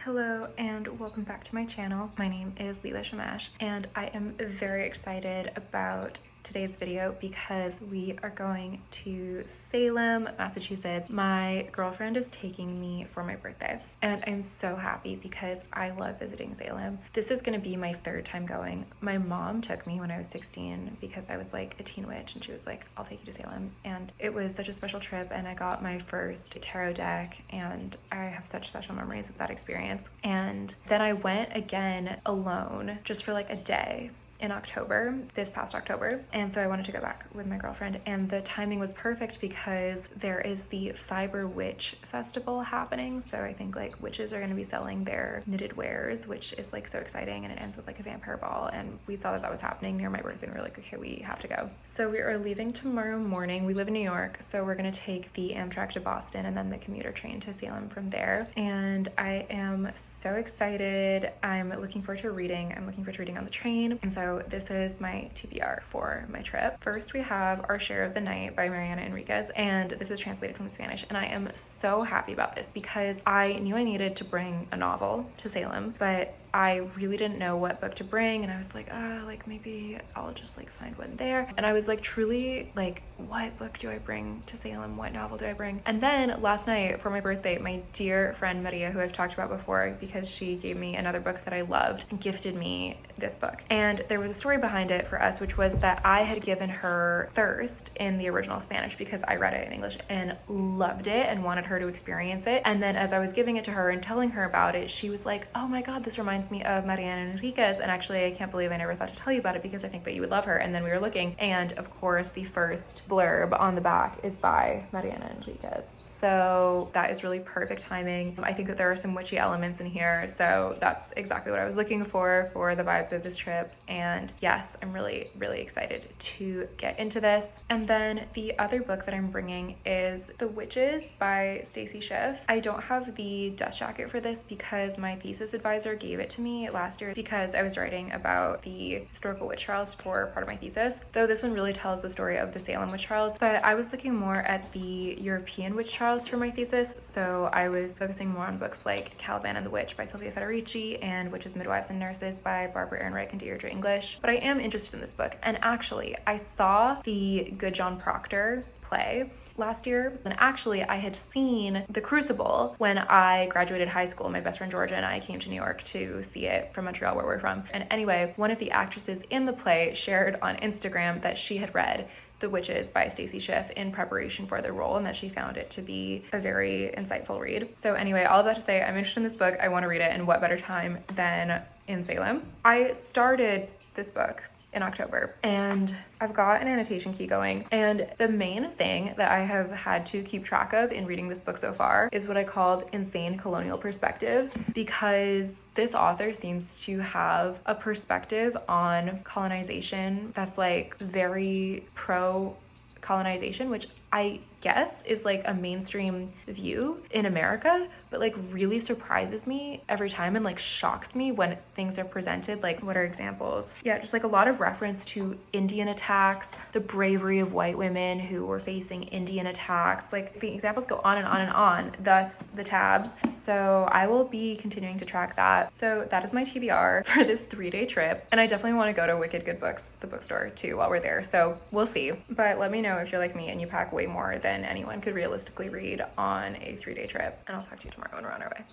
Hello and welcome back to my channel. My name is Leela Shamash and I am very excited about today's video because we are going to Salem, Massachusetts. My girlfriend is taking me for my birthday and I'm so happy because I love visiting Salem. This is going to be my third time going. My mom took me when I was 16 because I was like a teen witch and she was like, I'll take you to Salem. And it was such a special trip and I got my first tarot deck and I have such special memories of that experience. And then I went again alone just for like a day in October, this past October. And so I wanted to go back with my girlfriend and the timing was perfect because there is the Fiber Witch Festival happening. So I think like witches are going to be selling their knitted wares, which is like so exciting, and it ends with like a vampire ball. And we saw that that was happening near my birthday and we were like, okay, we have to go. So we are leaving tomorrow morning. We live in New York, so we're going to take the Amtrak to Boston and then the commuter train to Salem from there. And I am so excited. I'm looking forward to reading. I'm looking forward to reading on the train. And so this is my TBR for my trip. First, we have Our Share of the Night by Mariana Enriquez, and this is translated from Spanish. And I am so happy about this because I knew I needed to bring a novel to Salem, but I really didn't know what book to bring. And I was like, like maybe I'll just like find one there. And I was like truly like, what book do I bring to Salem? What novel do I bring? And then last night for my birthday, my dear friend Maria, who I've talked about before because she gave me another book that I loved, gifted me this book. And there was a story behind it for us, which was that I had given her Thirst in the original Spanish because I read it in English and loved it and wanted her to experience it. And then as I was giving it to her and telling her about it, she was like, oh my God, this reminds me of Mariana Enriquez. And actually, I can't believe I never thought to tell you about it because I think that you would love her. And then we were looking, and of course, the first blurb on the back is by Mariana Enriquez. So that is really perfect timing. I think that there are some witchy elements in here. So that's exactly what I was looking for the vibes of this trip. And yes, I'm really, really excited to get into this. And then the other book that I'm bringing is The Witches by Stacy Schiff. I don't have the dust jacket for this because my thesis advisor gave it to me last year because I was writing about the historical witch trials for part of my thesis, though this one really tells the story of the Salem witch trials. But I was looking more at the European witch trials for my thesis, so I was focusing more on books like Caliban and the Witch by Sylvia Federici and Witches, Midwives, and Nurses by Barbara Ehrenreich and Deirdre English. But I am interested in this book, and actually I saw the Good John Proctor play last year, and actually I had seen The Crucible when I graduated high school. My best friend Georgia and I came to New York to see it from Montreal, where we're from. And anyway, one of the actresses in the play shared on Instagram that she had read The Witches by Stacy Schiff in preparation for the role and that she found it to be a very insightful read. So anyway, all of that to say, I'm interested in this book. I want to read it, and what better time than in Salem. I started this book in October and I've got an annotation key going, and the main thing that I have had to keep track of in reading this book so far is what I called insane colonial perspective, because this author seems to have a perspective on colonization that's like very pro colonization, which I guess is like a mainstream view in America, but like really surprises me every time and like shocks me when things are presented. Like, what are examples? Yeah, just like a lot of reference to Indian attacks, the bravery of white women who were facing Indian attacks. Like the examples go on and on and on, thus the tabs. So I will be continuing to track that. So that is my TBR for this 3-day trip. And I definitely want to go to Wicked Good Books, the bookstore, too, while we're there. So we'll see. But let me know if you're like me and you pack way more than anyone could realistically read on a 3-day trip. And I'll talk to you tomorrow when we're on our way.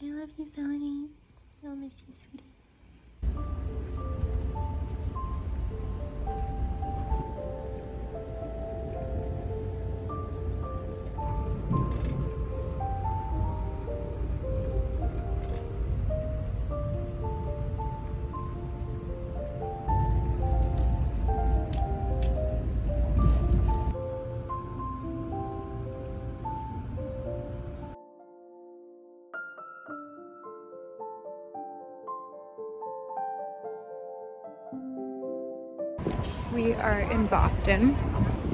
I love you, Sonny. I'll miss you, sweetie. We are in Boston.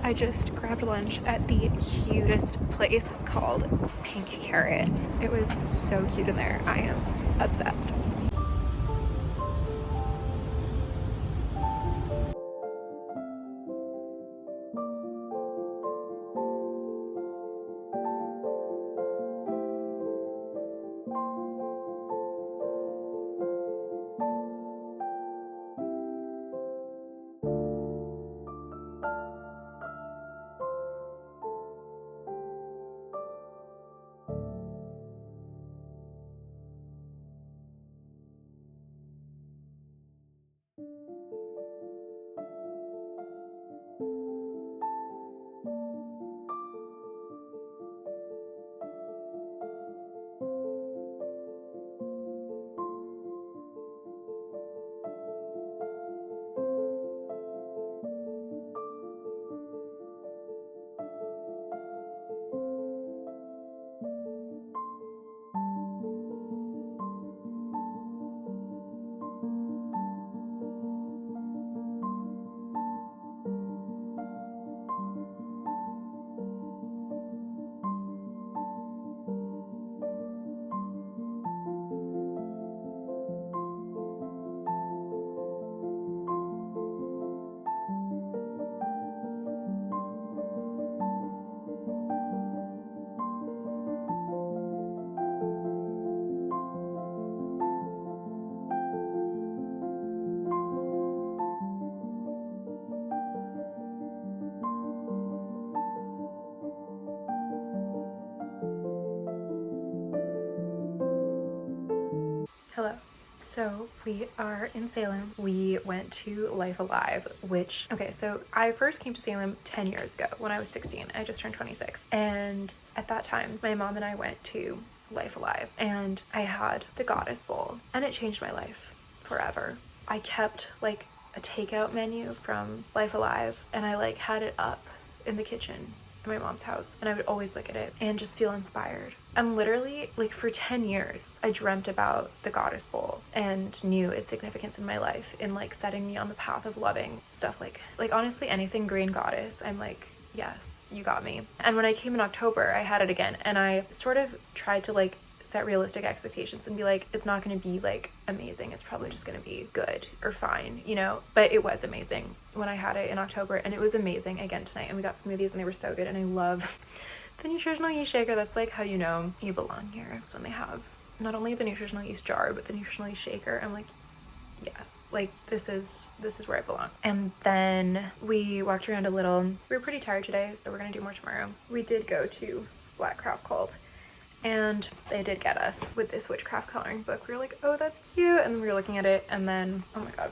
I just grabbed lunch at the cutest place called Pink Carrot. It was so cute in there. I am obsessed. Hello. So we are in Salem. We went to Life Alive, which, okay, so I first came to Salem 10 years ago when I was 16. I just turned 26. And at that time, my mom and I went to Life Alive and I had the Goddess Bowl and it changed my life forever. I kept like a takeout menu from Life Alive and I like had it up in the kitchen in my mom's house and I would always look at it and just feel inspired. And literally like for 10 years I dreamt about the Goddess Bowl and knew its significance in my life in like setting me on the path of loving stuff like honestly anything green goddess. I'm like, yes, you got me. And when I came in October I had it again and I sort of tried to like set realistic expectations and be like, it's not going to be like amazing, it's probably just going to be good or fine, you know. But it was amazing when I had it in October and it was amazing again tonight. And we got smoothies and they were so good. And I love the nutritional yeast shaker. That's like how you know you belong here. It's when they have not only the nutritional yeast jar but the nutritional yeast shaker. I'm like, yes, like this is where I belong. And then we walked around a little. We were pretty tired today, so we're gonna do more tomorrow. We did go to Black Craft Cult and they did get us with this witchcraft coloring book. We were like, oh, that's cute. And then we were looking at it and then, oh my god,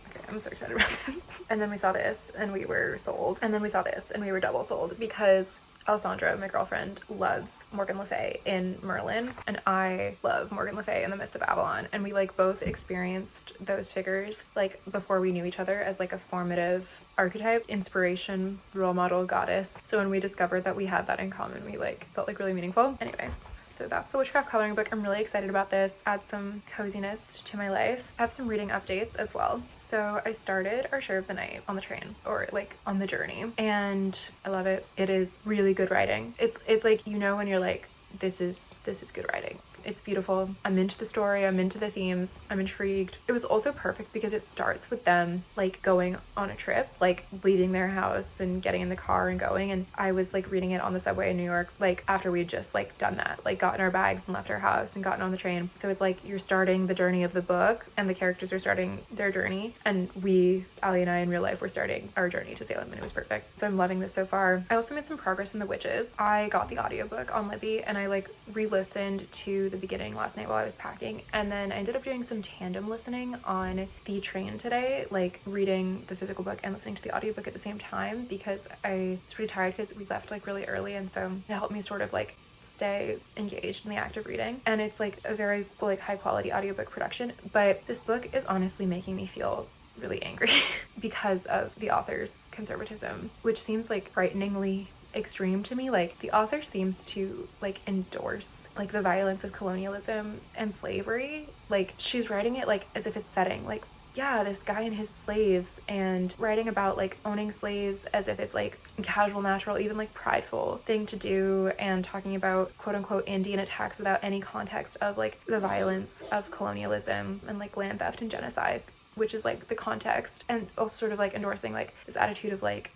okay, I'm so excited about this. And then we saw this and we were sold. And then we saw this and we were double sold because Alessandra, my girlfriend, loves Morgan Le Fay in Merlin and I love Morgan Le Fay in The Mists of Avalon, and we like both experienced those figures like before we knew each other as like a formative archetype, inspiration, role model, goddess. So when we discovered that we had that in common, we like felt like really meaningful. Anyway, so that's the witchcraft coloring book. I'm really excited about this. Add some coziness to my life. I have some reading updates as well. So I started Our Share of the Night on the train, or like on the journey, and I love it. It is really good writing. It's like, you know, when you're like, this is good writing. It's beautiful. I'm into the story. I'm into the themes. I'm intrigued. It was also perfect because it starts with them like going on a trip, like leaving their house and getting in the car and going. And I was like reading it on the subway in New York, like after we'd just like done that, like gotten our bags and left our house and gotten on the train. So it's like you're starting the journey of the book and the characters are starting their journey. And we, Ali and I in real life, were starting our journey to Salem, and it was perfect. So I'm loving this so far. I also made some progress in The Witches. I got the audiobook on Libby and I like re-listened to the beginning last night while I was packing, and then I ended up doing some tandem listening on the train today, like reading the physical book and listening to the audiobook at the same time because I was pretty tired because we left like really early, and so it helped me sort of like stay engaged in the act of reading. And it's like a very like high quality audiobook production, but this book is honestly making me feel really angry because of the author's conservatism, which seems like frighteningly extreme to me. Like the author seems to like endorse like the violence of colonialism and slavery. Like she's writing it like as if it's setting like, yeah, this guy and his slaves, and writing about like owning slaves as if it's like casual, natural, even like prideful thing to do, and talking about quote unquote Indian attacks without any context of like the violence of colonialism and like land theft and genocide, which is like the context, and also sort of like endorsing like this attitude of like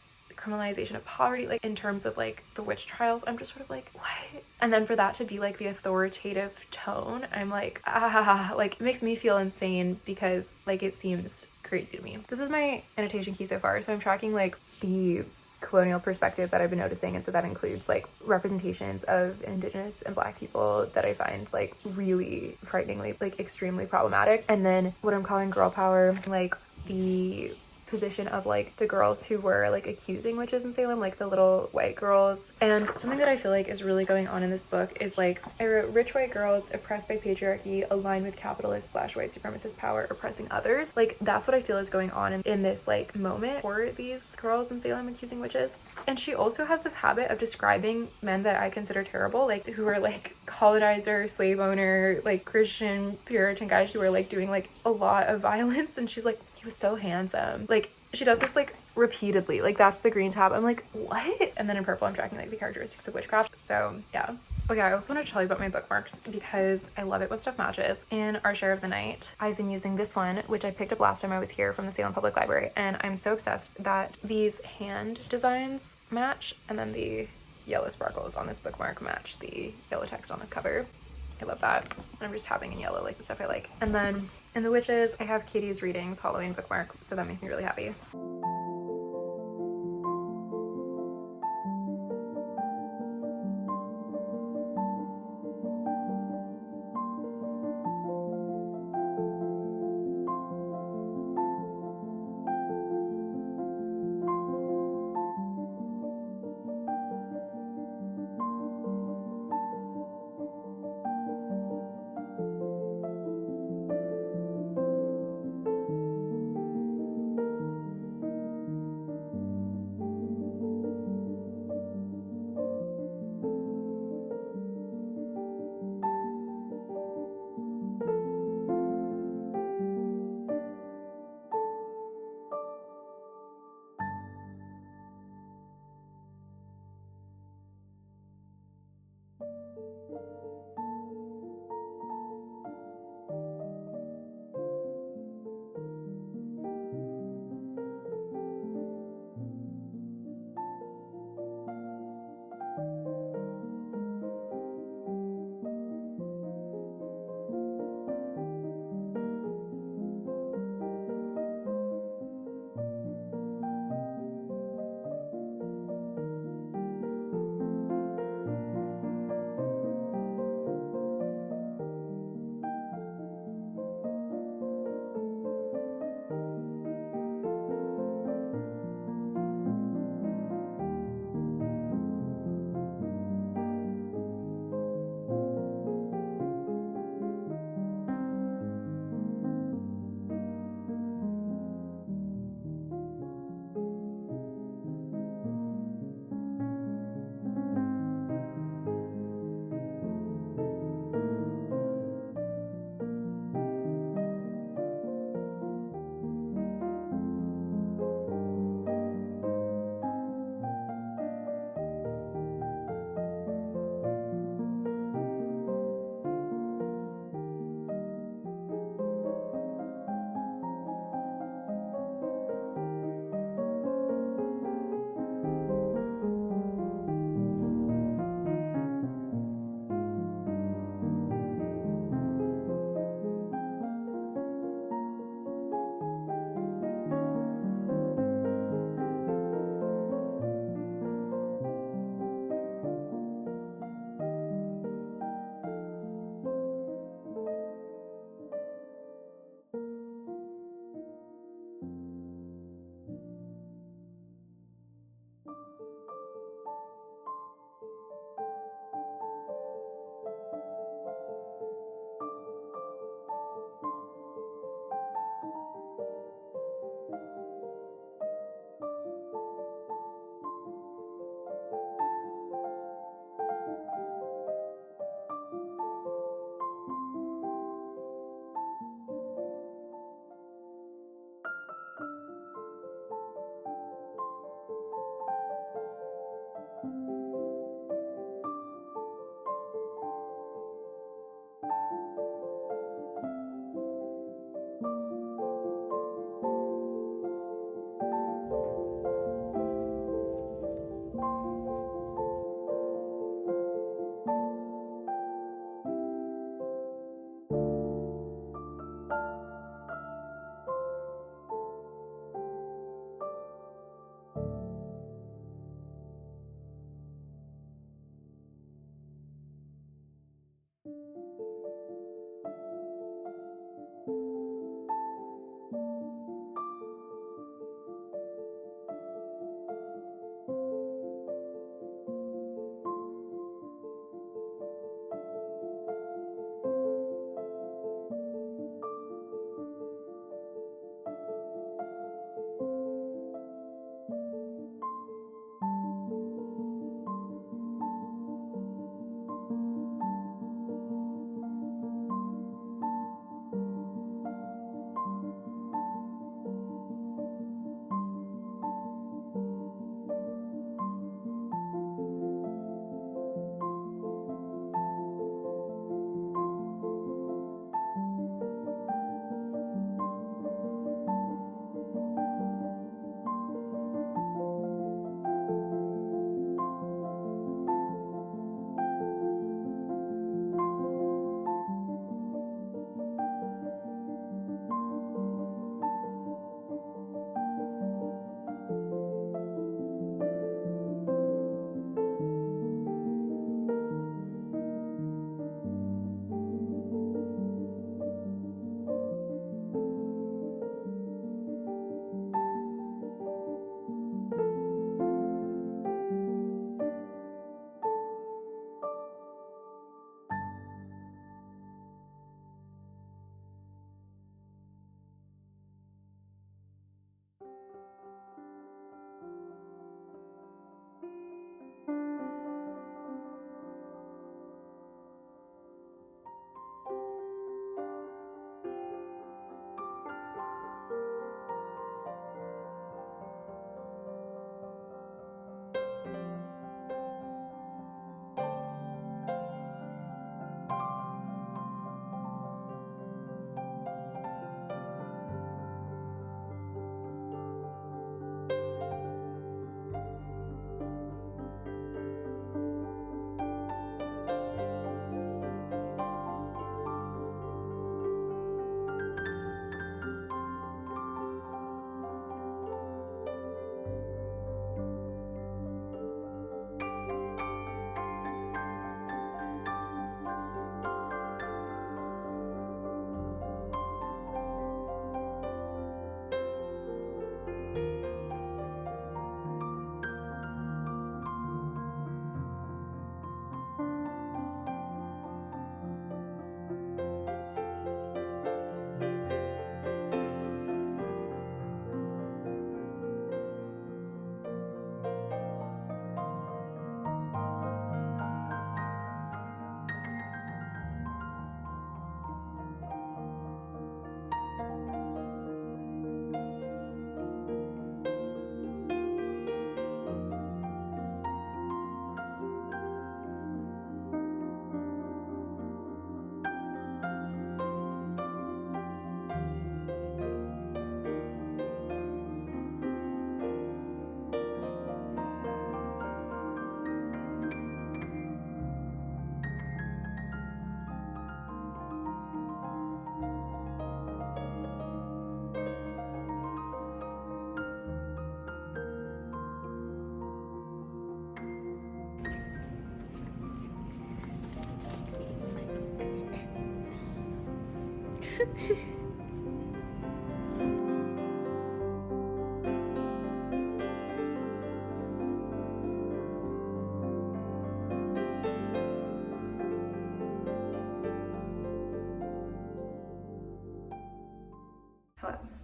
criminalization of poverty, like in terms of like the witch trials. I'm just sort of like, what? And then for that to be like the authoritative tone, I'm like, like it makes me feel insane because like it seems crazy to me. This is my annotation key so far, so I'm tracking like the colonial perspective that I've been noticing, and so that includes like representations of Indigenous and Black people that I find like really frighteningly, like extremely problematic. And then what I'm calling girl power, like the position of like the girls who were like accusing witches in Salem, like the little white girls. And something that I feel like is really going on in this book is like, I wrote, rich white girls oppressed by patriarchy aligned with capitalist / white supremacist power oppressing others. Like that's what I feel is going on in this like moment for these girls in Salem accusing witches. And she also has this habit of describing men that I consider terrible, like who are like colonizer, slave owner, like Christian Puritan guys who are like doing like a lot of violence, and she's like, he was so handsome. Like she does this like repeatedly, like that's the green tab. I'm like, what? And then in purple I'm tracking like the characteristics of witchcraft. So yeah. Okay, I also want to tell you about my bookmarks because I love it when stuff matches. In Our Share of the Night, I've been using this one, which I picked up last time I was here from the Salem Public Library, and I'm so obsessed that these hand designs match, and then the yellow sparkles on this bookmark match the yellow text on this cover. I love that. I'm just tapping in yellow, like the stuff I like. And then in the Witches, I have Katie's Readings Halloween bookmark, so that makes me really happy. Hello.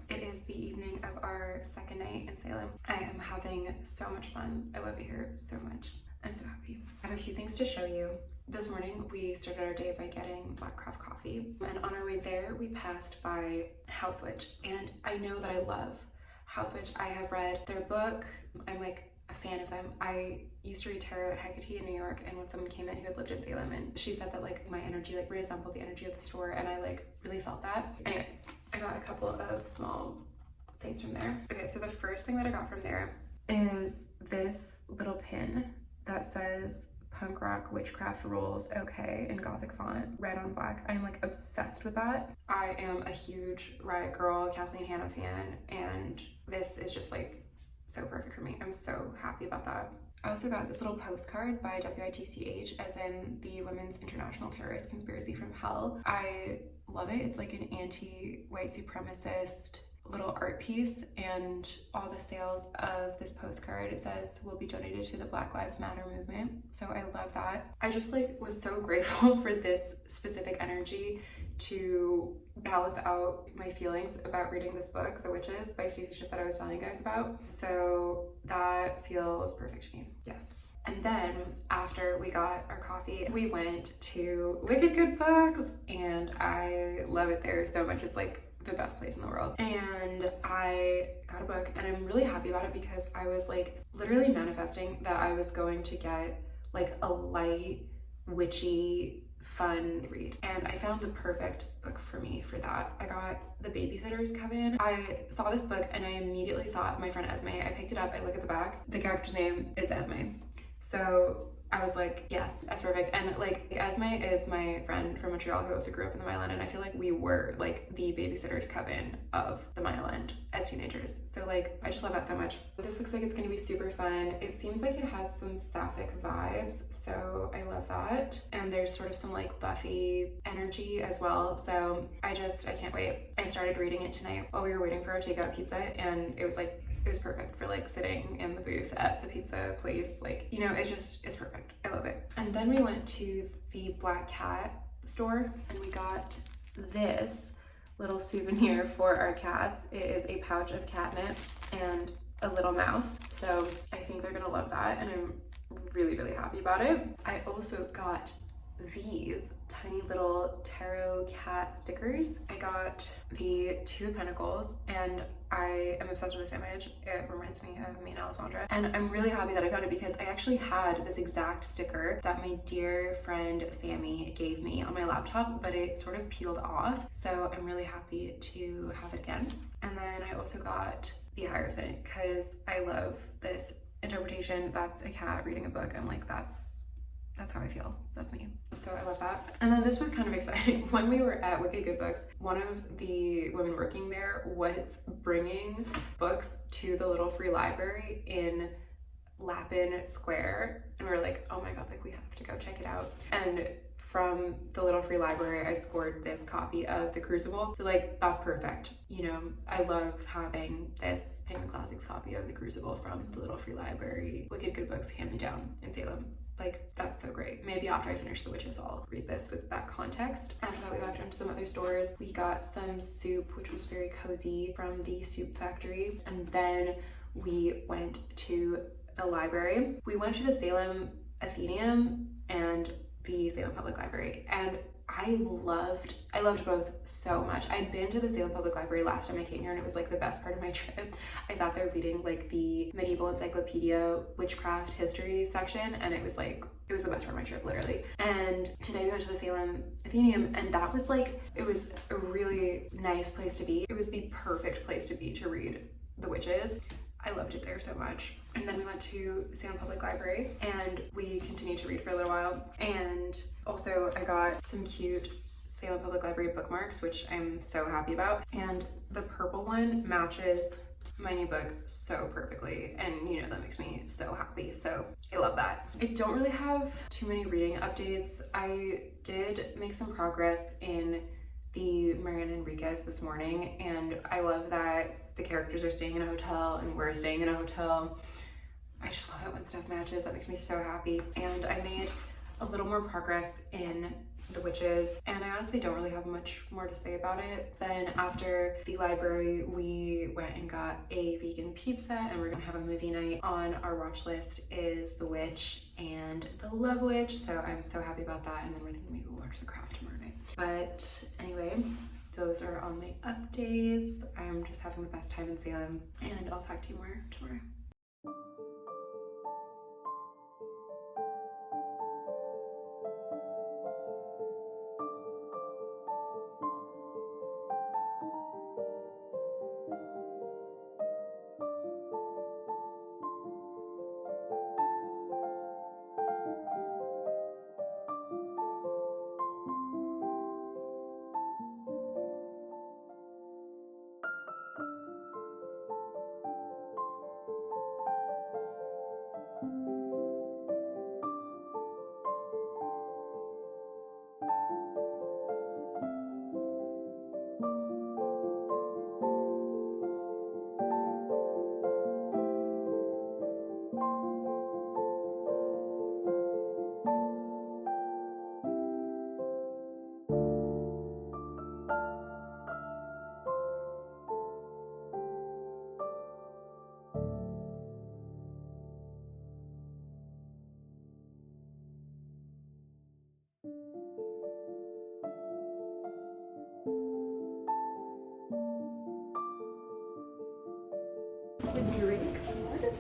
It is the evening of our second night in Salem. I am having so much fun. I love it here so much. I'm so happy. I have a few things to show you. This morning we started our day by getting black craft coffee, and on our way there we passed by House Witch, and I know that I love House Witch. I have read their book. I'm like a fan of them. I used to read tarot at Hecate in New York, and when someone came in who had lived in Salem, and she said that like my energy like resembled the energy of the store, and I like really felt that. Anyway, I got a couple of small things from there. Okay, so the first thing that I got from there is this little pin that says punk rock witchcraft rules okay in Gothic font, red on black. I'm like obsessed with that. I am a huge Riot Girl, Kathleen Hanna fan, and this is just like so perfect for me. I'm so happy about that. I also got this little postcard by WITCH, as in the Women's International Terrorist Conspiracy from Hell. I love it. It's like an anti-white supremacist little art piece, and all the sales of this postcard, it says, will be donated to the Black Lives Matter movement. So I love that. I just like was so grateful for this specific energy to balance out my feelings about reading this book, The Witches by Stacey Schiff, that I was telling you guys about. So that feels perfect to me. Yes. And then after we got our coffee, we went to Wicked Good Books, and I love it there so much. It's like the best place in the world. And I got a book, and I'm really happy about it because I was like literally manifesting that I was going to get like a light, witchy, fun read, and I found the perfect book for me for that. I got The Babysitter's Coven. I saw this book and I immediately thought my friend Esme. I picked it up, I look at the back, the character's name is Esme. So I was like, yes, that's perfect. And like Esme is my friend from Montreal who also grew up in the Mile End, and I feel like we were like the Babysitter's Coven of the Mile End as teenagers. So like, I just love that so much. This looks like it's gonna be super fun. It seems like it has some sapphic vibes, so I love that. And there's sort of some like Buffy energy as well. So I can't wait. I started reading it tonight while we were waiting for our takeout pizza, and it was perfect for like sitting in the booth at the pizza place. Like, you know, it's perfect. I love it. And then we went to the Black Cat store, and we got this little souvenir for our cats. It is a pouch of catnip and a little mouse. So I think they're gonna love that, and I'm really, really happy about it. I also got these tiny little tarot cat stickers. I got the Two of Pentacles, and I am obsessed with this image. It reminds me of me and Alessandra, and I'm really happy that I found it because I actually had this exact sticker that my dear friend Sammy gave me on my laptop, but it sort of peeled off, so I'm really happy to have it again. And then I also got the Hierophant because I love this interpretation. That's a cat reading a book. I'm like, that's how I feel. That's me. So I love that. And then this was kind of exciting. When we were at Wicked Good Books, one of the women working there was bringing books to the little free library in Lappin Square. And we were like, oh my God, like we have to go check it out. And from the little free library, I scored this copy of The Crucible. So like, that's perfect. You know, I love having this Penguin Classics copy of The Crucible from the little free library. Wicked Good Books hand me down in Salem. Like, that's so great. Maybe after I finish The Witches, I'll read this with that context. After that, we walked into some other stores. We got some soup, which was very cozy, from the Soup Factory. And then we went to the library. We went to the Salem Athenaeum and the Salem Public Library, and I loved both so much. I'd been to the Salem Public Library last time I came here, and it was like the best part of my trip. I sat there reading like the medieval encyclopedia witchcraft history section, and it was the best part of my trip, literally. And today we went to the Salem Athenaeum, and that was like, it was a really nice place to be. It was the perfect place to be to read The Witches. I loved it there so much. And then we went to Salem Public Library, and we continued to read for a little while. And also I got some cute Salem Public Library bookmarks, which I'm so happy about. And the purple one matches my new book so perfectly, and you know that makes me so happy, so I love that. I don't really have too many reading updates. I did make some progress in the Mary and Enriquez this morning, and I love that the characters are staying in a hotel and we're staying in a hotel. I just love it when stuff matches. That makes me so happy. And I made a little more progress in The Witches, and I honestly don't really have much more to say about it. Then after the library, we went and got a vegan pizza, and we're gonna have a movie night. On our watch list is The Witch and The Love Witch, so I'm so happy about that. And then we're thinking maybe we'll watch The Craft tomorrow night. But anyway, those are all my updates. I'm just having the best time in Salem, and I'll talk to you more tomorrow. A drink? What?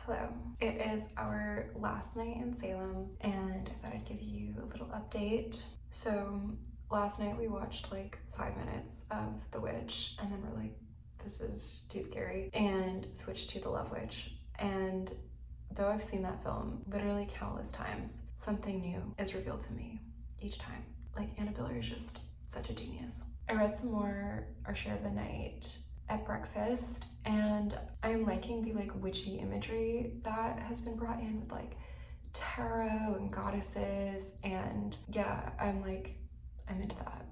Hello. It is our last night in Salem, and I thought I'd give you a little update. So last night we watched like 5 minutes of The Witch, and then we're like, this is too scary, and switched to The Love Witch. And though I've seen that film literally countless times, something new is revealed to me each time. Like, Annabelle is just such a genius. I read some more Our Share of the Night at breakfast, and I'm liking the like witchy imagery that has been brought in with like tarot and goddesses, and yeah, I'm into that.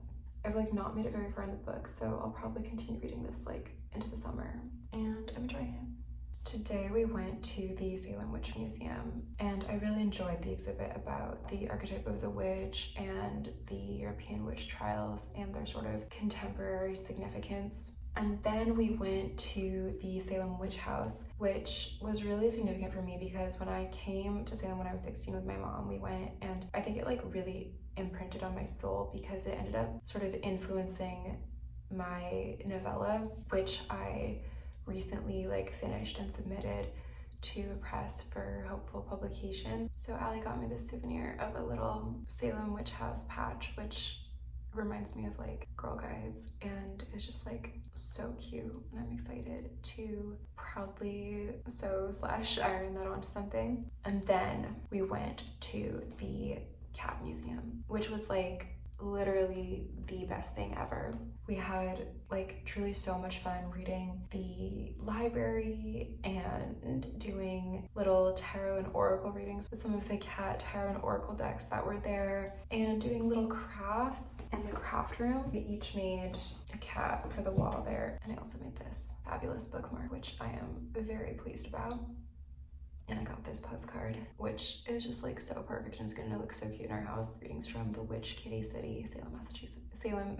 I've like not made it very far in the book, so I'll probably continue reading this like into the summer, and I'm enjoying it. Today we went to the Salem Witch Museum, and I really enjoyed the exhibit about the archetype of the witch and the European witch trials and their sort of contemporary significance. And then we went to the Salem Witch House, which was really significant for me because when I came to Salem when I was 16 with my mom, we went, and I think it like really imprinted on my soul because it ended up sort of influencing my novella, which I recently like finished and submitted to a press for hopeful publication. So Allie got me this souvenir of a little Salem Witch House patch, which reminds me of like Girl Guides, and it's just like so cute, and I'm excited to proudly sew / iron that onto something. And then we went to the cat museum, which was like literally the best thing ever. We had like truly so much fun reading the library and doing little tarot and oracle readings with some of the cat tarot and oracle decks that were there, and doing little crafts in the craft room. We each made a cat for the wall there, and I also made this fabulous bookmark, which I am very pleased about. And I got this postcard, which is just like so perfect and it's gonna look so cute in our house. Greetings from the Witch Kitty City, Salem, Massachusetts. Salem,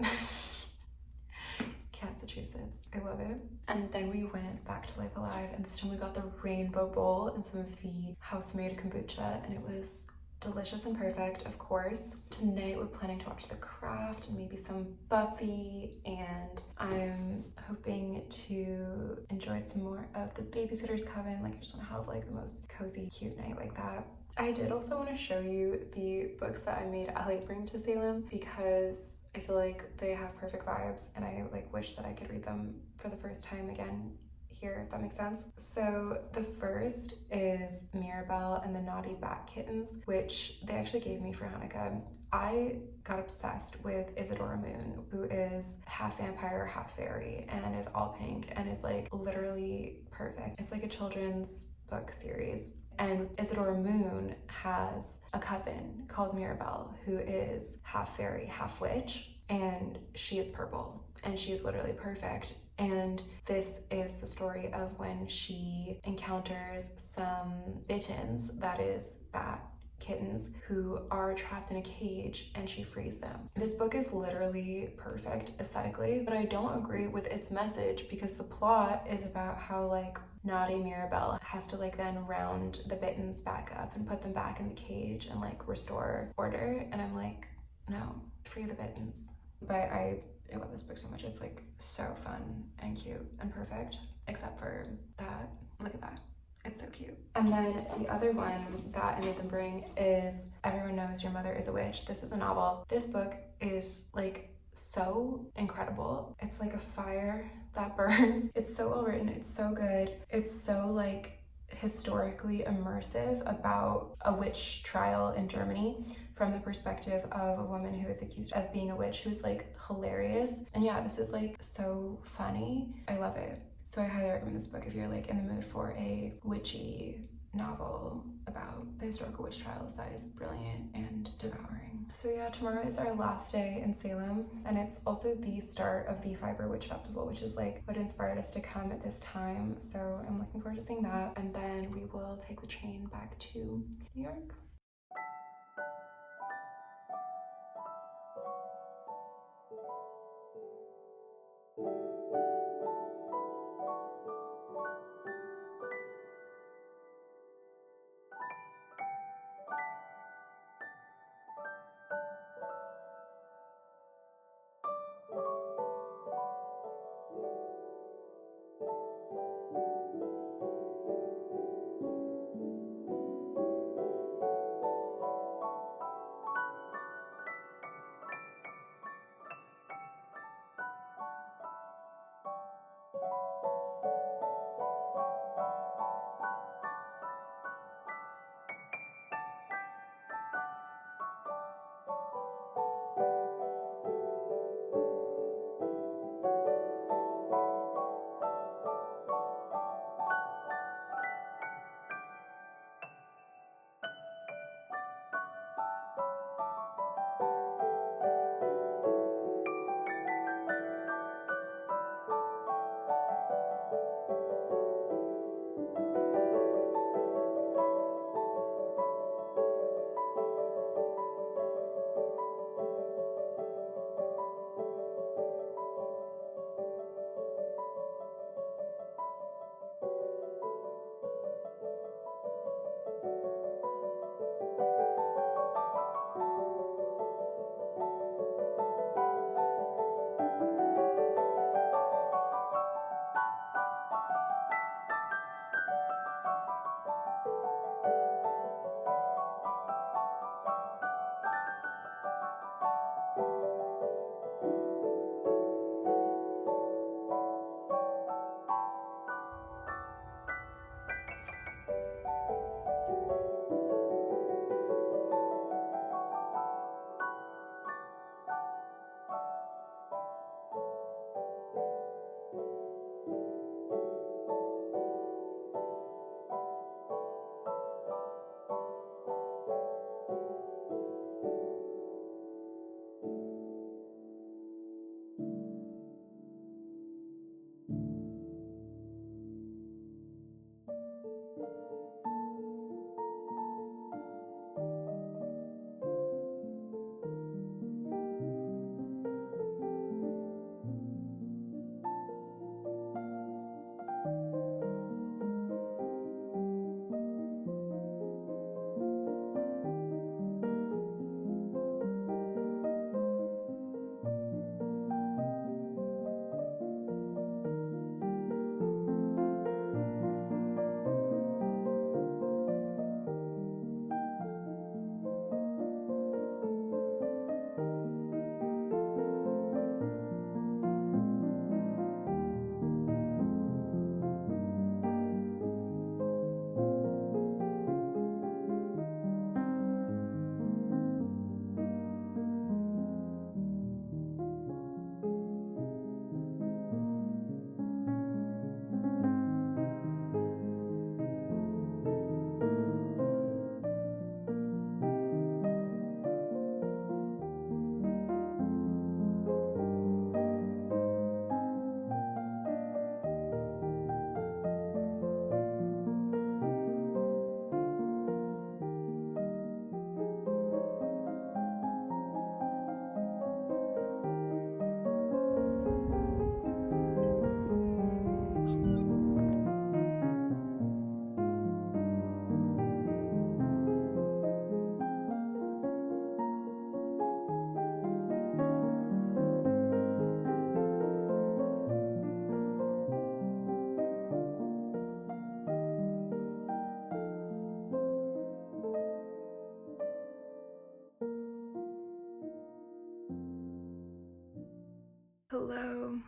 Massachusetts. I love it. And then we went back to Life Alive, and this time we got the rainbow bowl and some of the house-made kombucha, and it was delicious and perfect, of course. Tonight we're planning to watch The Craft and maybe some Buffy, and I'm hoping to enjoy some more of The Babysitter's Coven. Like, I just want to have like the most cozy, cute night like that. I did also want to show you the books that I made Allie bring to Salem, because I feel like they have perfect vibes, and I like wish that I could read them for the first time again here, if that makes sense. So the first is Mirabelle and the Naughty Bat Kittens, which they actually gave me for Hanukkah. I got obsessed with Isadora Moon, who is half vampire, half fairy, and is all pink, and is like literally perfect. It's like a children's book series. And Isadora Moon has a cousin called Mirabelle, who is half fairy, half witch, and she is purple, and she is literally perfect. And this is the story of when she encounters some bittens, that is bat kittens, who are trapped in a cage, and she frees them. This book is literally perfect aesthetically, but I don't agree with its message, because the plot is about how like naughty Mirabelle has to like then round the bittens back up and put them back in the cage and like restore order. And I'm like, no, free the bittens. But I love this book so much. It's like so fun and cute and perfect, except for that. Look at that. It's so cute. And then the other one that I made them bring is Everyone Knows Your Mother is a Witch. This is a novel. This book is like so incredible. It's like a fire that burns. It's so well written. It's so good. It's so like historically immersive about a witch trial in Germany from the perspective of a woman who is accused of being a witch, who's like hilarious. And yeah, this is like so funny. I love it. So I highly recommend this book if you're like in the mood for a witchy novel about the historical witch trials that is brilliant and devouring. So yeah, tomorrow is our last day in Salem, and it's also the start of the Fiber Witch Festival, which is like what inspired us to come at this time. So I'm looking forward to seeing that, and then we will take the train back to New York.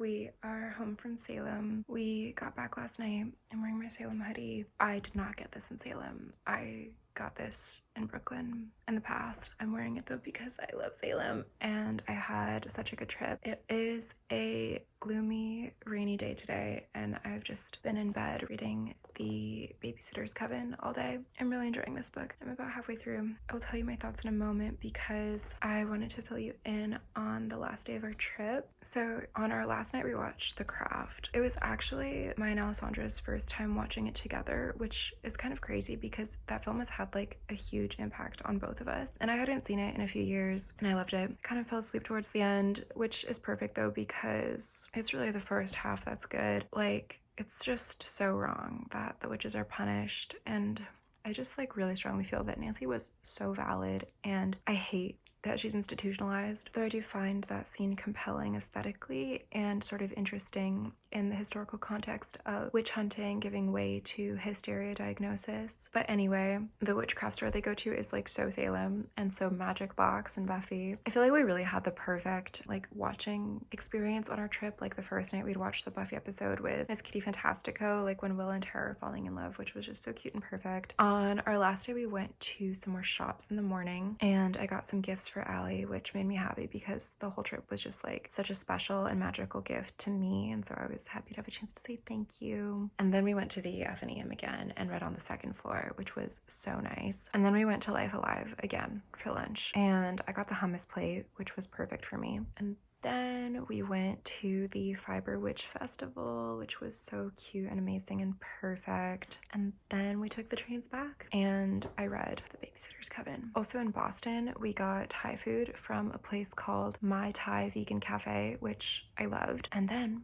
we are home from Salem. We got back last night. I'm wearing my Salem hoodie. I did not get this in Salem. I got this in Brooklyn in the past. I'm wearing it though because I love Salem and I had such a good trip. It is a gloomy, rainy day today and I've just been in bed reading The Babysitter's Coven all day. I'm really enjoying this book. I'm about halfway through. I will tell you my thoughts in a moment because I wanted to fill you in on the last day of our trip. So on our last night we watched The Craft. It was actually my and Alessandra's first time watching it together, which is kind of crazy because that film has had like a huge impact on both of us. And I hadn't seen it in a few years and I loved it. Kind of fell asleep towards the end, which is perfect though because it's really the first half that's good. Like, it's just so wrong that the witches are punished, and I just like really strongly feel that Nancy was so valid, and I hate that she's institutionalized, though I do find that scene compelling aesthetically and sort of interesting in the historical context of witch hunting giving way to hysteria diagnosis. But anyway, the witchcraft store they go to is like so Salem and so Magic Box and Buffy. I feel like we really had the perfect like watching experience on our trip. Like the first night we'd watched the Buffy episode with Miss Kitty Fantastico, like when Will and Tara are falling in love, which was just so cute and perfect. On our last day we went to some more shops in the morning and I got some gifts for Allie, which made me happy because the whole trip was just like such a special and magical gift to me, and so I was happy to have a chance to say thank you. And then we went to the F&EM again and read on the second floor, which was so nice. And then we went to Life Alive again for lunch and I got the hummus plate, which was perfect for me. And then we went to the Fiber Witch Festival, which was so cute and amazing and perfect. And then we took the trains back and I read The Babysitter's Coven. Also in Boston, we got Thai food from a place called My Thai Vegan Cafe, which I loved. And then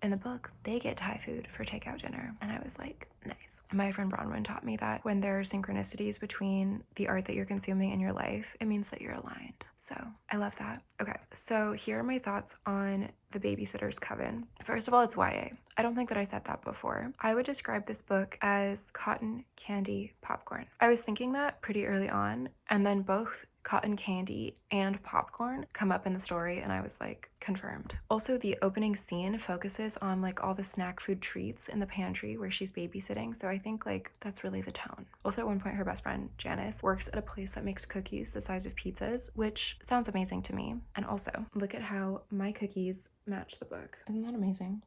in the book, they get Thai food for takeout dinner. And I was like, nice. My friend Bronwyn taught me that when there are synchronicities between the art that you're consuming and your life, it means that you're aligned. So I love that. Okay, so here are my thoughts on The Babysitter's Coven. First of all, it's YA. I don't think that I said that before. I would describe this book as cotton candy popcorn. I was thinking that pretty early on, and then both cotton candy and popcorn come up in the story and I was like, confirmed. Also, the opening scene focuses on like all the snack food treats in the pantry where she's babysitting, so I think like that's really the tone. Also, at one point her best friend Janice works at a place that makes cookies the size of pizzas, which sounds amazing to me. And also, look at how my cookies match the book. Isn't that amazing?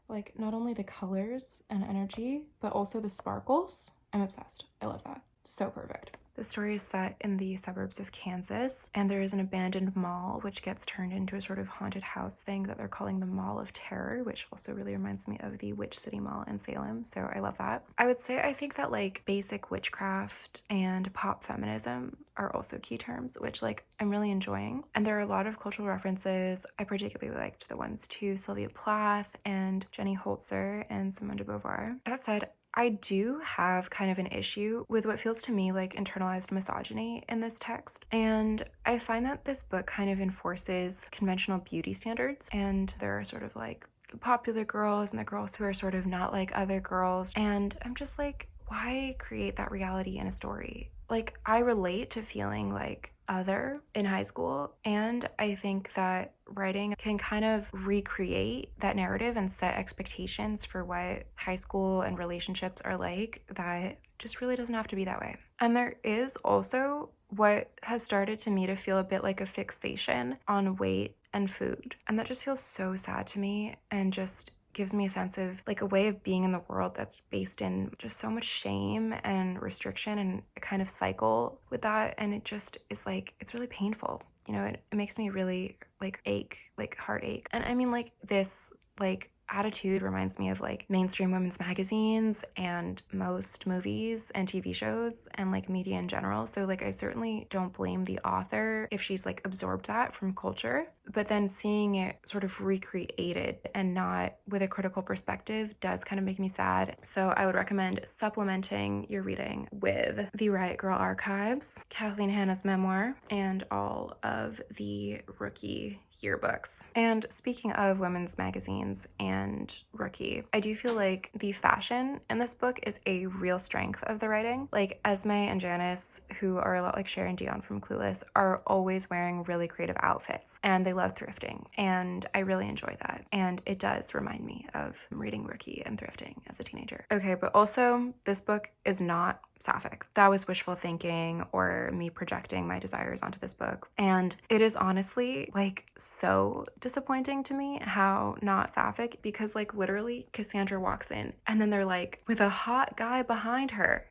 Like, not only the colors and energy, but also the sparkles. I'm obsessed. I love that. So perfect. The story is set in the suburbs of Kansas, and there is an abandoned mall which gets turned into a sort of haunted house thing that they're calling the Mall of Terror, which also really reminds me of the Witch City Mall in Salem, so I love that. I would say I think that like basic witchcraft and pop feminism are also key terms, which like I'm really enjoying. And there are a lot of cultural references. I particularly liked the ones to Sylvia Plath and Jenny Holzer and Simone de Beauvoir. That said, I do have kind of an issue with what feels to me like internalized misogyny in this text. And I find that this book kind of enforces conventional beauty standards. And there are sort of like the popular girls and the girls who are sort of not like other girls. And I'm just like, why create that reality in a story? Like, I relate to feeling like other in high school, and I think that writing can kind of recreate that narrative and set expectations for what high school and relationships are like that just really doesn't have to be that way. And there is also what has started to me to feel a bit like a fixation on weight and food, and that just feels so sad to me and just gives me a sense of like a way of being in the world that's based in just so much shame and restriction and a kind of cycle with that. And it just is like, it's really painful. You know, it makes me really like ache, like heartache. And I mean like this like attitude reminds me of like mainstream women's magazines and most movies and TV shows and like media in general. So like I certainly don't blame the author if she's like absorbed that from culture, but then seeing it sort of recreated and not with a critical perspective does kind of make me sad. So I would recommend supplementing your reading with the Riot Girl Archives, Kathleen Hanna's memoir, and all of the Rookie yearbooks. And speaking of women's magazines and Rookie, I do feel like the fashion in this book is a real strength of the writing. Like Esme and Janice, who are a lot like Cher and Dion from Clueless, are always wearing really creative outfits, and they love thrifting, and I really enjoy that. And it does remind me of reading Rookie and thrifting as a teenager. Okay, but also this book is not sapphic. That was wishful thinking or me projecting my desires onto this book. And it is honestly like so disappointing to me how not sapphic, because like literally Cassandra walks in and then they're like with a hot guy behind her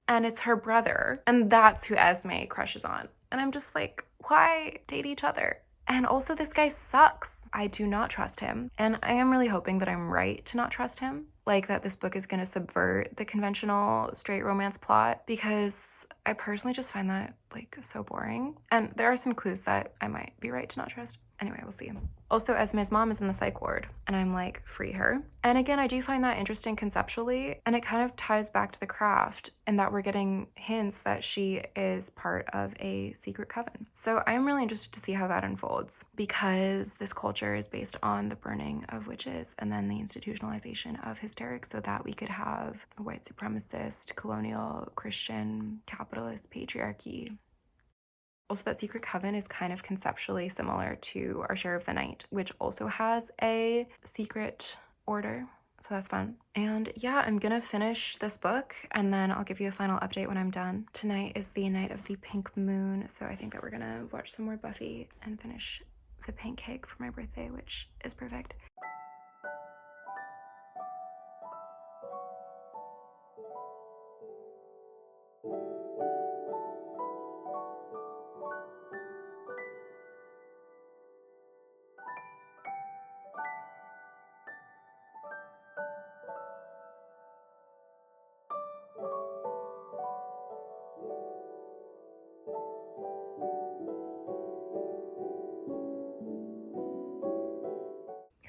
and it's her brother, and that's who Esme crushes on. And I'm just like, why date each other? And also, this guy sucks. I do not trust him. And I am really hoping that I'm right to not trust him. Like that this book is going to subvert the conventional straight romance plot, because I personally just find that like so boring. And there are some clues that I might be right to not trust. Anyway, we'll see. Also, Esme's mom is in the psych ward, and I'm like, free her. And again, I do find that interesting conceptually, and it kind of ties back to the craft in that we're getting hints that she is part of a secret coven. So I'm really interested to see how that unfolds, because this culture is based on the burning of witches and then the institutionalization of hysterics, so that we could have a white supremacist, colonial, Christian, capitalist patriarchy. Also, that secret coven is kind of conceptually similar to Our Share of the Night, which also has a secret order. So that's fun. And yeah, I'm gonna finish this book and then I'll give you a final update when I'm done. Tonight is the night of the pink moon, so I think that we're gonna watch some more Buffy and finish the pink cake for my birthday, which is perfect.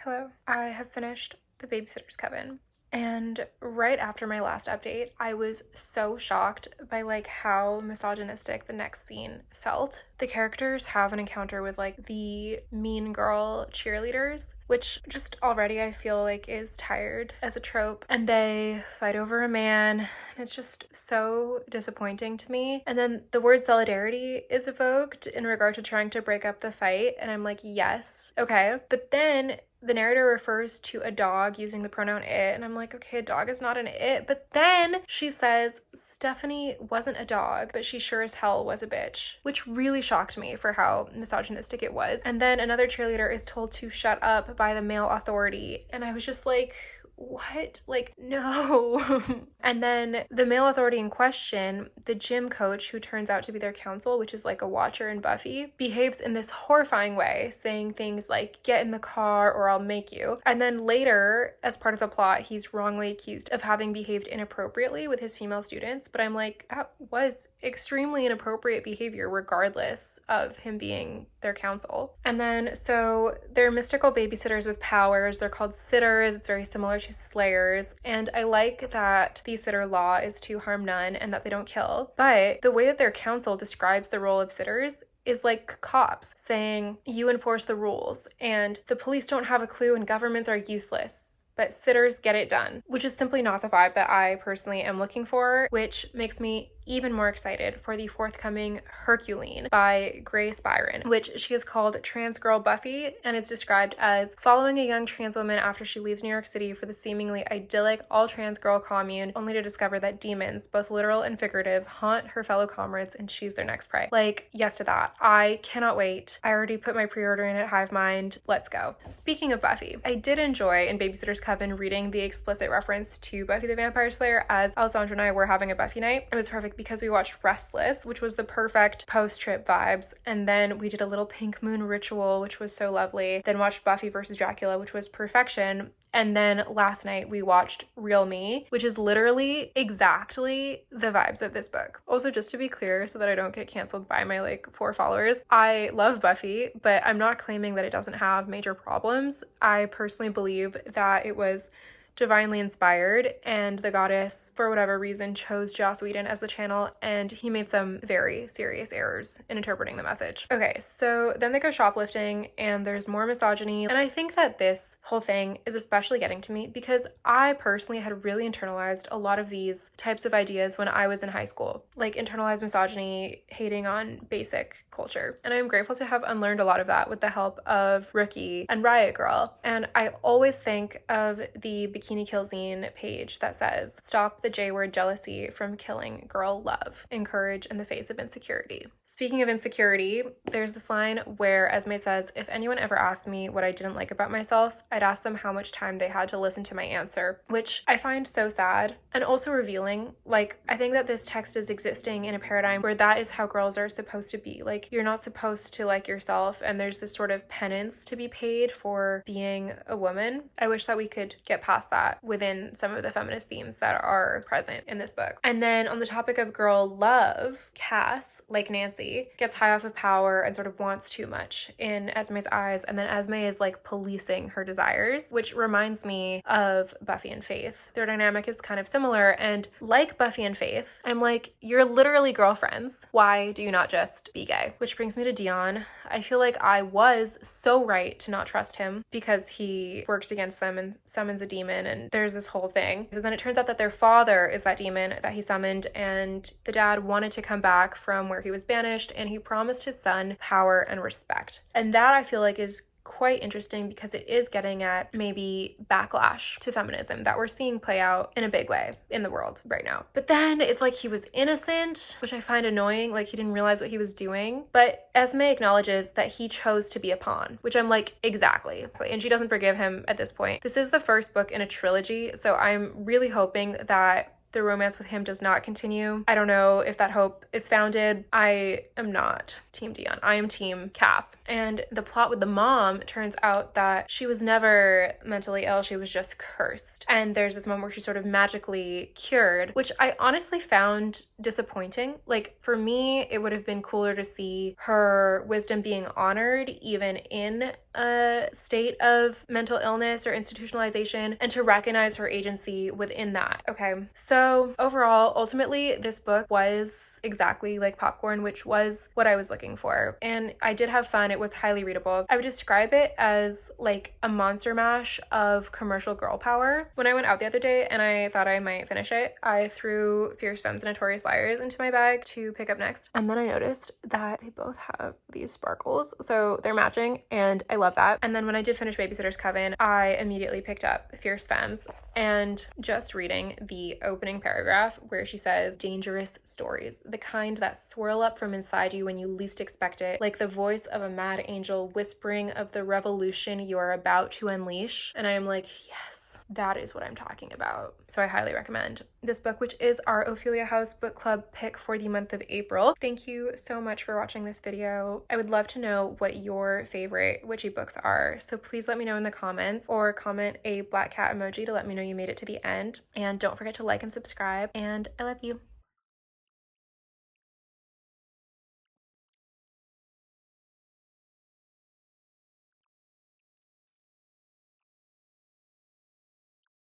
Hello, I have finished The Babysitter's Coven. And right after my last update, I was so shocked by like how misogynistic the next scene felt. The characters have an encounter with like the mean girl cheerleaders, which just already I feel like is tired as a trope. And they fight over a man. It's just so disappointing to me. And then the word solidarity is evoked in regard to trying to break up the fight. And I'm like, yes, okay. But then the narrator refers to a dog using the pronoun it, and I'm like, okay, a dog is not an it. But then she says Stephanie wasn't a dog, but she sure as hell was a bitch, which really shocked me for how misogynistic it was. And then another cheerleader is told to shut up by the male authority, and I was just like, what? Like, no. And then the male authority in question, the gym coach who turns out to be their counsel, which is like a watcher in Buffy, behaves in this horrifying way, saying things like, get in the car or I'll make you. And then later, as part of the plot, he's wrongly accused of having behaved inappropriately with his female students. But I'm like, that was extremely inappropriate behavior regardless of him being their counsel. And then, so they're mystical babysitters with powers. They're called sitters. It's very similar to slayers. And I like that the sitter law is to harm none and that they don't kill. But the way that their counsel describes the role of sitters is like cops saying, you enforce the rules and the police don't have a clue and governments are useless, but sitters get it done, which is simply not the vibe that I personally am looking for, which makes me even more excited for the forthcoming Herculine by Grace Byron, which she is called Trans Girl Buffy, and is described as following a young trans woman after she leaves New York City for the seemingly idyllic all-trans girl commune, only to discover that demons, both literal and figurative, haunt her fellow comrades and choose their next prey. Like, yes to that. I cannot wait. I already put my pre-order in at Hive Mind. Let's go. Speaking of Buffy, I did enjoy in Babysitter's Coven reading the explicit reference to Buffy the Vampire Slayer as Alessandra and I were having a Buffy night. It was perfect because we watched Restless, which was the perfect post-trip vibes, and then we did a little pink moon ritual, which was so lovely, then watched Buffy versus Dracula, which was perfection, and then last night we watched Real Me, which is literally exactly the vibes of this book. Also, just to be clear, so that I don't get canceled by my like 4 followers, I love Buffy, but I'm not claiming that it doesn't have major problems. I personally believe that it was divinely inspired, and the goddess, for whatever reason, chose Joss Whedon as the channel, and he made some very serious errors in interpreting the message. Okay, so then they go shoplifting, and there's more misogyny, and I think that this whole thing is especially getting to me because I personally had really internalized a lot of these types of ideas when I was in high school, like internalized misogyny, hating on basic culture. And I'm grateful to have unlearned a lot of that with the help of Rookie and Riot Girl. And I always think of the Bikini Kill Zine page that says, "Stop the J-word jealousy from killing girl love. Encourage in the face of insecurity." Speaking of insecurity, there's this line where Esme says, "If anyone ever asked me what I didn't like about myself, I'd ask them how much time they had to listen to my answer," which I find so sad and also revealing. Like, I think that this text is existing in a paradigm where that is how girls are supposed to be. Like, you're not supposed to like yourself, and there's this sort of penance to be paid for being a woman. I wish that we could get past that within some of the feminist themes that are present in this book. And then on the topic of girl love, Cass, like Nancy, gets high off of power and sort of wants too much in Esme's eyes, and then Esme is like policing her desires, which reminds me of Buffy and Faith. Their dynamic is kind of similar, and like Buffy and Faith, I'm like, you're literally girlfriends. Why do you not just be gay? Which brings me to Dion. I feel like I was so right to not trust him because he works against them and summons a demon, and there's this whole thing. So then it turns out that their father is that demon that he summoned, and the dad wanted to come back from where he was banished, and he promised his son power and respect. And that I feel like is quite interesting because it is getting at maybe backlash to feminism that we're seeing play out in a big way in the world right now. But then it's like he was innocent, which I find annoying, like he didn't realize what he was doing. But Esme acknowledges that he chose to be a pawn, which I'm like, exactly. And she doesn't forgive him at this point. This is the first book in a trilogy, so I'm really hoping that the romance with him does not continue. I don't know if that hope is founded. I am not Team Dion. I am Team Cass. And the plot with the mom turns out that she was never mentally ill. She was just cursed. And there's this moment where she's sort of magically cured, which I honestly found disappointing. Like, for me, it would have been cooler to see her wisdom being honored even in a state of mental illness or institutionalization, and to recognize her agency within that. Okay, so overall, ultimately, this book was exactly like popcorn, which was what I was looking for. And I did have fun. It was highly readable. I would describe it as like a monster mash of commercial girl power. When I went out the other day and I thought I might finish it, I threw Fierce Femmes and Notorious Liars into my bag to pick up next. And then I noticed that they both have these sparkles, so they're matching, and I love that. And then when I did finish Babysitter's Coven, I immediately picked up Fierce Femmes, and just reading the opening paragraph where she says, "Dangerous stories, the kind that swirl up from inside you when you least expect it, like the voice of a mad angel whispering of the revolution you are about to unleash." And I am like, yes, that is what I'm talking about. So I highly recommend this book, which is our Ophelia House Book Club pick for the month of April. Thank you so much for watching this video. I would love to know what your favorite witchy books are, so please let me know in the comments, or comment a black cat emoji to let me know you made it to the end. And don't forget to like and subscribe, and I love you.